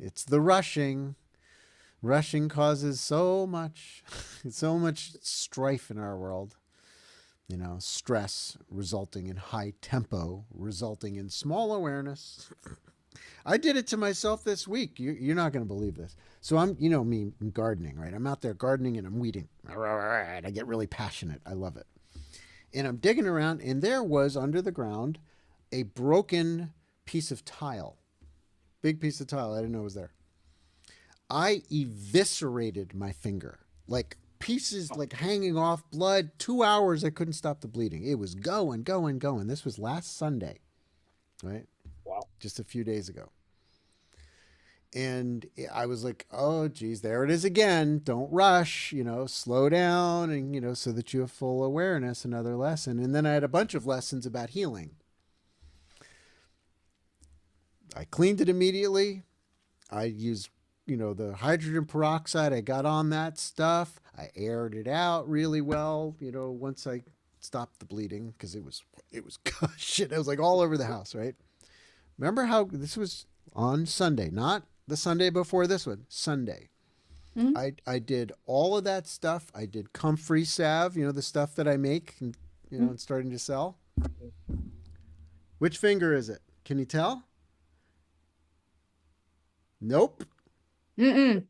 It's the rushing. Rushing causes so much, so much strife in our world. Stress resulting in high tempo, resulting in small awareness. I did it to myself this week. You're not going to believe this. So me gardening, right? I'm out there gardening and I'm weeding. I get really passionate. I love it. And I'm digging around, and there was under the ground a broken piece of tile. Big piece of tile. I didn't know it was there. I eviscerated my finger. Like pieces like hanging off, blood. 2 hours, I couldn't stop the bleeding. It was going, going, going. This was last Sunday, right? Wow. Just a few days ago. And I was like, oh, geez, there it is again. Don't rush, slow down, and, so that you have full awareness. Another lesson. And then I had a bunch of lessons about healing. I cleaned it immediately. I used, the hydrogen peroxide. I got on that stuff. I aired it out really well, once I stopped the bleeding because it was shit. It was like all over the house, right? Remember how this was on Sunday, not the Sunday before this one, Sunday. Mhm. I did all of that stuff. I did comfrey salve, the stuff that I make and, and starting to sell. Which finger is it? Can you tell? Nope. Mm-mm.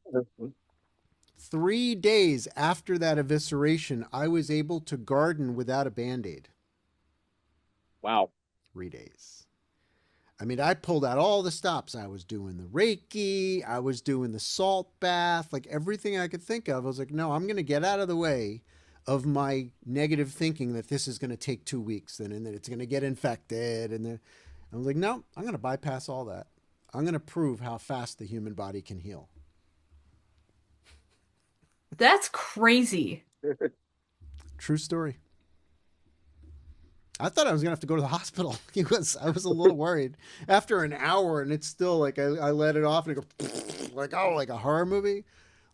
3 days after that evisceration, I was able to garden without a band aid. Wow. 3 days. I mean, I pulled out all the stops. I was doing the Reiki. I was doing the salt bath, like everything I could think of. I was like, no, I'm going to get out of the way of my negative thinking that this is going to take 2 weeks and then it's going to get infected. And then I was like, no, I'm going to bypass all that. I'm going to prove how fast the human body can heal. That's crazy. True story. I thought I was gonna have to go to the hospital. I was a little worried after an hour, and it's still like I let it off and it go like like a horror movie.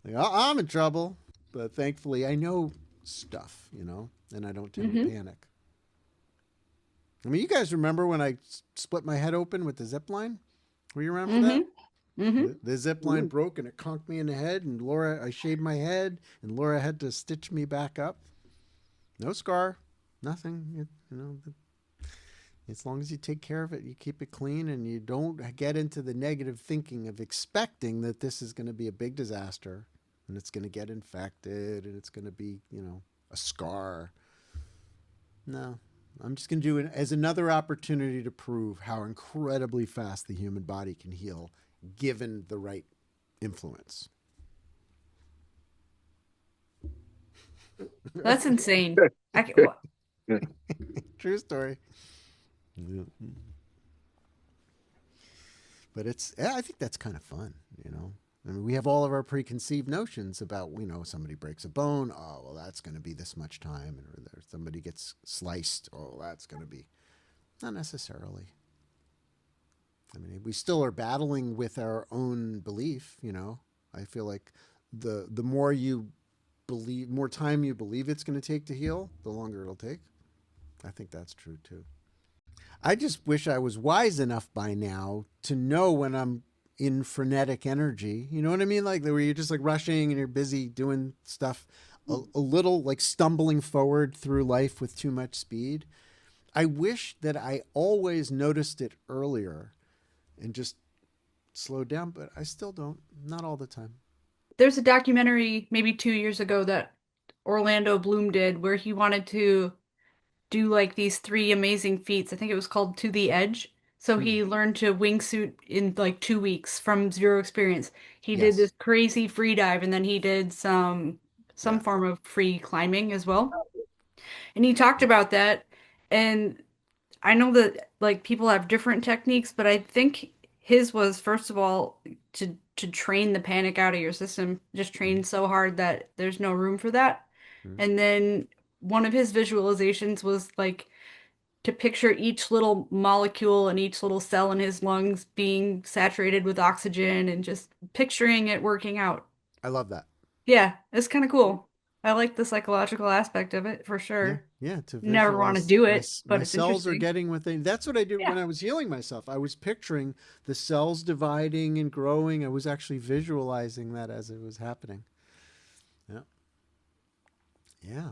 Like I'm in trouble, but thankfully I know stuff, and I don't tend to Hmm. panic. I mean, you guys remember when I split my head open with the zip line? Were you around for Hmm. that? Hmm. The zip line broke and it conked me in the head, and I shaved my head, and Laura had to stitch me back up. No scar, nothing. As long as you take care of it, you keep it clean, and you don't get into the negative thinking of expecting that this is going to be a big disaster and it's going to get infected and it's going to be, a scar. No, I'm just going to do it as another opportunity to prove how incredibly fast the human body can heal given the right influence. That's insane. I can, wha- True story. Yeah. But I think that's kind of fun. I mean, we have all of our preconceived notions about, somebody breaks a bone. Oh, well, that's going to be this much time. Or somebody gets sliced. Oh, that's going to be. Not necessarily. I mean, we still are battling with our own belief. I feel like the more you believe, more time you believe it's going to take to heal, the longer it'll take. I think that's true too. I just wish I was wise enough by now to know when I'm in frenetic energy. You know what I mean? Like where you're just like rushing and you're busy doing stuff, a little like stumbling forward through life with too much speed. I wish that I always noticed it earlier and just slowed down, but I still don't. Not all the time. there's a documentary maybe 2 years ago that Orlando Bloom did where he wanted to do like these three amazing feats. I think it was called To the Edge. So Hmm. he learned to wingsuit in like 2 weeks from zero experience. He did this Yes. crazy free dive and then he did some Yeah. form of free climbing as well. And he talked about that. And I know that like people have different techniques, but I think his was first of all to train the panic out of your system, just train Mm-hmm. so hard that there's no room for that. And then one of his visualizations was like to picture each little molecule and each little cell in his lungs being saturated with oxygen and just picturing it working out. I love that. Yeah, it's kind of cool. I like the psychological aspect of it for Yeah. sure. Yeah, to Never want to visualize do it, my but it's cells are interesting. getting what they. That's what I did Yeah. when I was healing myself. I was picturing the cells dividing and growing. I was actually visualizing that as it was happening. Yeah, yeah.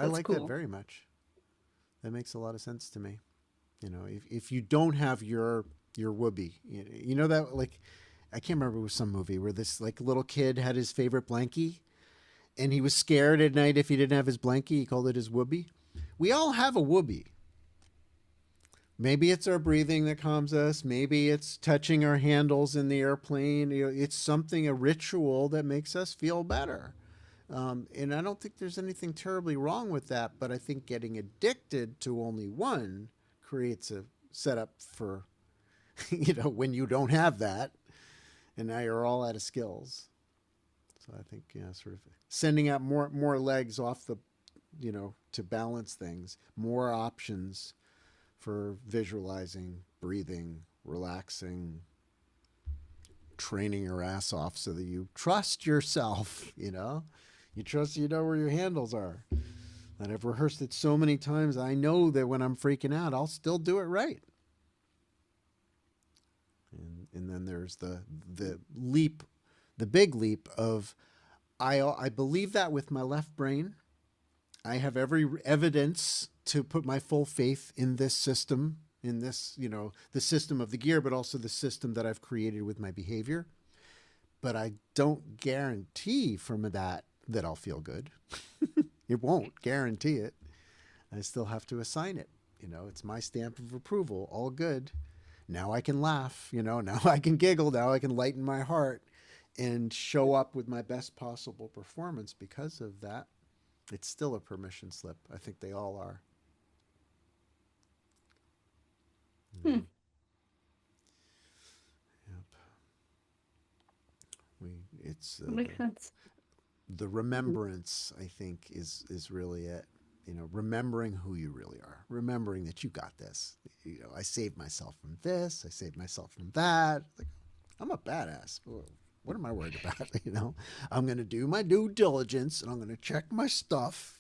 I That's like that cool. very much. That makes a lot of sense to me. You know, if you don't have your whoopee, you know that like I can't remember, it was some movie where this like little kid had his favorite blankie and he was scared at night if he didn't have his blankie. He called it his whoopee. We all have a whoopee. Maybe it's our breathing that calms us. Maybe it's touching our handles in the airplane. You know, it's something, a ritual that makes us feel better. And I don't think there's anything terribly wrong with that. But I think getting addicted to only one creates a setup for, when you don't have that and now you're all out of skills. So I think, sort of sending out more legs off the, to balance things, more options for visualizing, breathing, relaxing, training your ass off so that you trust yourself, You trust you know where your handles are. And I've rehearsed it so many times, I know that when I'm freaking out, I'll still do it right. And then there's the leap, the big leap of I believe that with my left brain. I have every evidence to put my full faith in this system, in this, the system of the gear, but also the system that I've created with my behavior. But I don't guarantee from that I'll feel good. It won't guarantee it. I still have to assign it. It's my stamp of approval. All good. Now I can laugh, now I can giggle, now I can lighten my heart and show up with my best possible performance because of that. It's still a permission slip. I think they all are. Hmm. Mm, yep. We it's That makes sense. the remembrance, I think, is really it. Remembering who you really are, remembering that you got this. I saved myself from this, I saved myself from that. Like, I'm a badass. What am I worried about? I'm going to do my due diligence and I'm going to check my stuff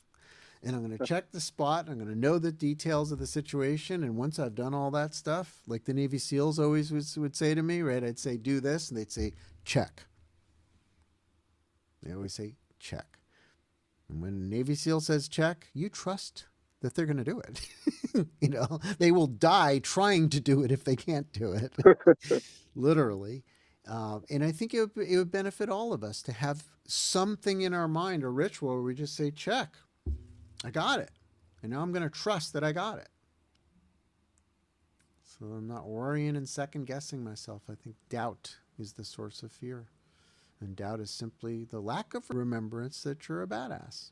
and I'm going to check the spot. I'm going to know the details of the situation. And once I've done all that stuff, like the Navy SEALs always would say to me, right? I'd say, do this. And they'd say, check. They always say, check. And when Navy SEAL says check, you trust that they're going to do it. They will die trying to do it if they can't do it, literally. And I think it would benefit all of us to have something in our mind, a ritual where we just say, check, I got it. And now I'm going to trust that I got it. So I'm not worrying and second guessing myself. I think doubt is the source of fear. And doubt is simply the lack of remembrance that you're a badass.